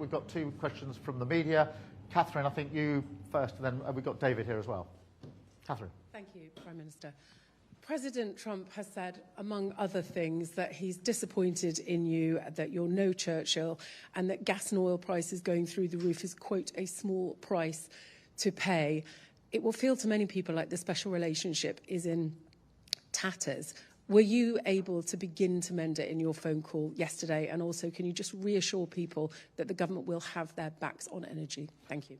We've got two questions from the media. Catherine, I think you first, and then we've got David here as well. Catherine. Thank you, Prime Minister. President Trump has said, among other things, that he's disappointed in you, that you're no Churchill, and that gas and oil prices going through the roof is, quote, a small price to pay. It will feel to many people like the special relationship is in tatters. Were you able to begin to mend it in your phone call yesterday? And also, can you just reassure people that the government will have their backs on energy? Thank you.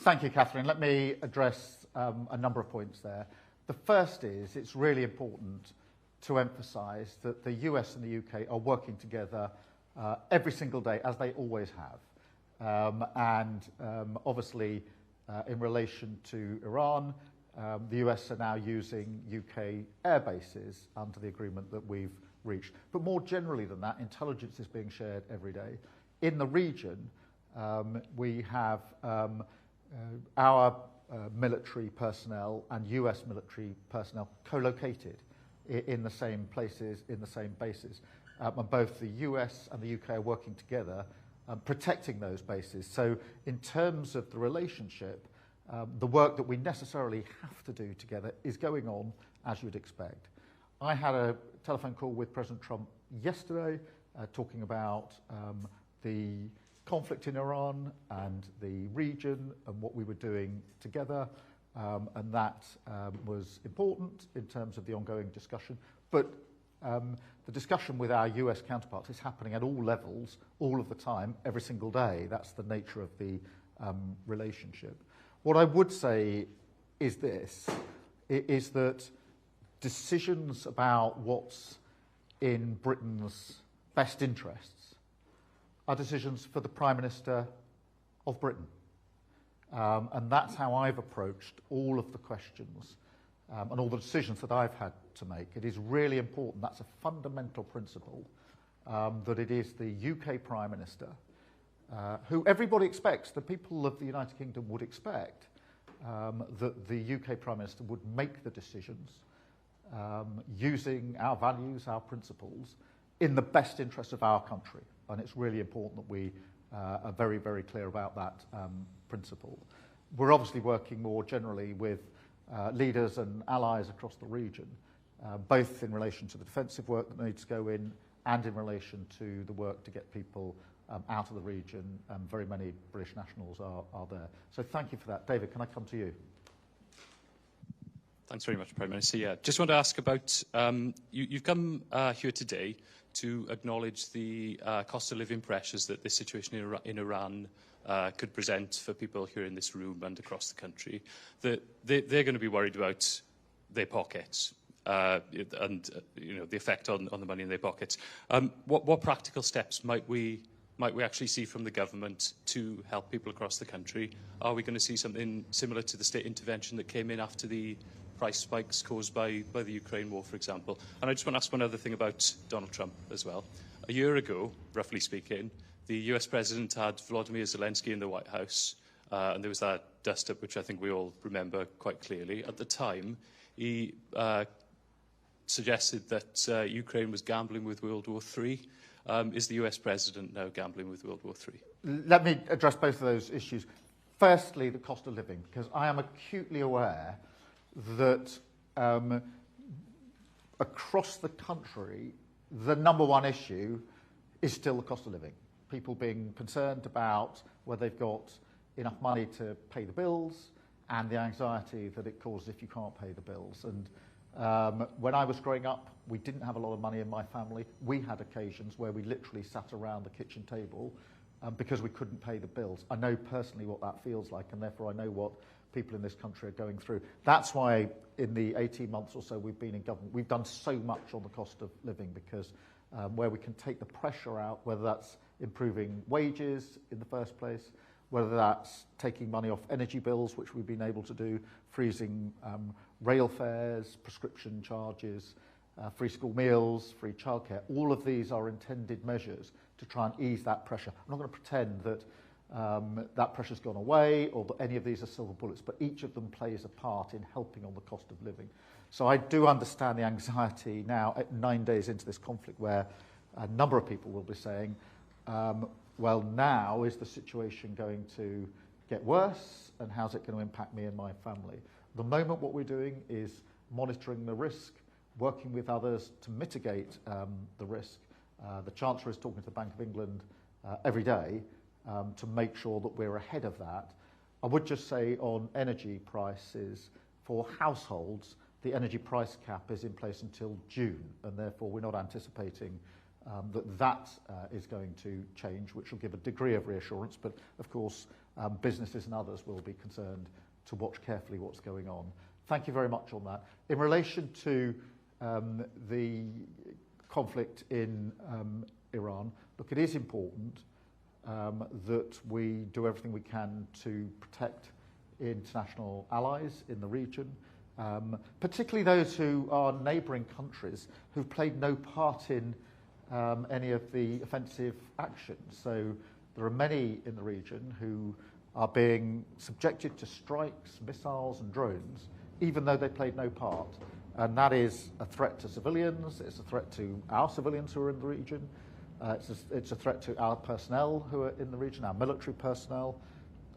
Thank you, Catherine. Let me address a number of points there. The first is it's really important to emphasise that the US and the UK are working together every single day, as they always have. Obviously, in relation to Iran, the US are now using UK air bases under the agreement that we've reached. But more generally than that, intelligence is being shared every day. In the region, we have our military personnel and US military personnel co-located in the same places, in the same bases. And both the US and the UK are working together, protecting those bases. So in terms of the relationship, the work that we necessarily have to do together is going on as you'd expect. I had a telephone call with President Trump yesterday talking about the conflict in Iran and the region and what we were doing together, and that was important in terms of the ongoing discussion. But the discussion with our US counterparts is happening at all levels, all of the time, every single day. That's the nature of the relationship. What I would say is this, is that decisions about what's in Britain's best interests are decisions for the Prime Minister of Britain. And that's how I've approached all of the questions and all the decisions that I've had to make. It is really important, that's a fundamental principle, that it is the UK Prime Minister who everybody expects, the people of the United Kingdom would expect, that the UK Prime Minister would make the decisions using our values, our principles, in the best interest of our country. And it's really important that we are very, very clear about that principle. We're obviously working more generally with leaders and allies across the region, both in relation to the defensive work that needs to go in and in relation to the work to get people out of the region. Very many British nationals are there. So thank you for that. David, can I come to you? Thanks very much, Prime Minister. Yeah, just want to ask about, you've come here today to acknowledge the cost of living pressures that this situation in Iran could present for people here in this room and across the country. That they're going to be worried about their pockets and the effect on the money in their pockets. What practical steps might we actually see from the government to help people across the country? Are we going to see something similar to the state intervention that came in after the price spikes caused by the Ukraine war, for example? And I just want to ask one other thing about Donald Trump as well. A year ago, roughly speaking, the US President had Volodymyr Zelensky in the White House, and there was that dust-up, which I think we all remember quite clearly. At the time, he suggested that Ukraine was gambling with World War III. Is the US President now gambling with World War III? Let me address both of those issues. Firstly, the cost of living, because I am acutely aware that across the country, the number one issue is still the cost of living. People being concerned about whether they've got enough money to pay the bills and the anxiety that it causes if you can't pay the bills. And when I was growing up, we didn't have a lot of money in my family. We had occasions where we literally sat around the kitchen table because we couldn't pay the bills. I know personally what that feels like, and therefore I know what people in this country are going through. That's why in the 18 months or so we've been in government, we've done so much on the cost of living, because where we can take the pressure out, whether that's improving wages in the first place, whether that's taking money off energy bills, which we've been able to do, freezing rail fares, prescription charges, free school meals, free childcare. All of these are intended measures to try and ease that pressure. I'm not going to pretend that that pressure's gone away or that any of these are silver bullets, but each of them plays a part in helping on the cost of living. So I do understand the anxiety now, at 9 days into this conflict, where a number of people will be saying, well, now is the situation going to get worse, and how's it going to impact me and my family? At the moment, what we're doing is monitoring the risk, working with others to mitigate the risk. The Chancellor is talking to the Bank of England every day to make sure that we're ahead of that. I would just say on energy prices for households, the energy price cap is in place until June, and therefore we're not anticipating that is going to change, which will give a degree of reassurance. But of course, businesses and others will be concerned to watch carefully what's going on. Thank you very much on that. In relation to the conflict in Iran, look, it is important that we do everything we can to protect international allies in the region, particularly those who are neighbouring countries who've played no part in any of the offensive actions. So there are many in the region who are being subjected to strikes, missiles and drones, even though they played no part. And that is a threat to civilians, it's a threat to our civilians who are in the region, it's a threat to our personnel who are in the region, our military personnel,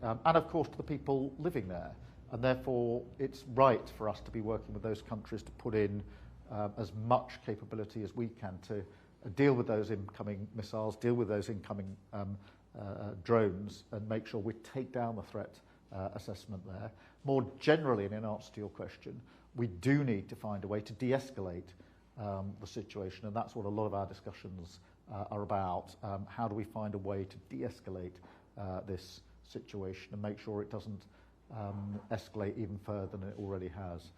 and of course to the people living there. And therefore it's right for us to be working with those countries to put in as much capability as we can to deal with those incoming missiles, deal with those incoming drones, and make sure we take down the threat assessment there. More generally, and in answer to your question, we do need to find a way to de-escalate the situation, and that's what a lot of our discussions are about. How do we find a way to de-escalate this situation and make sure it doesn't escalate even further than it already has?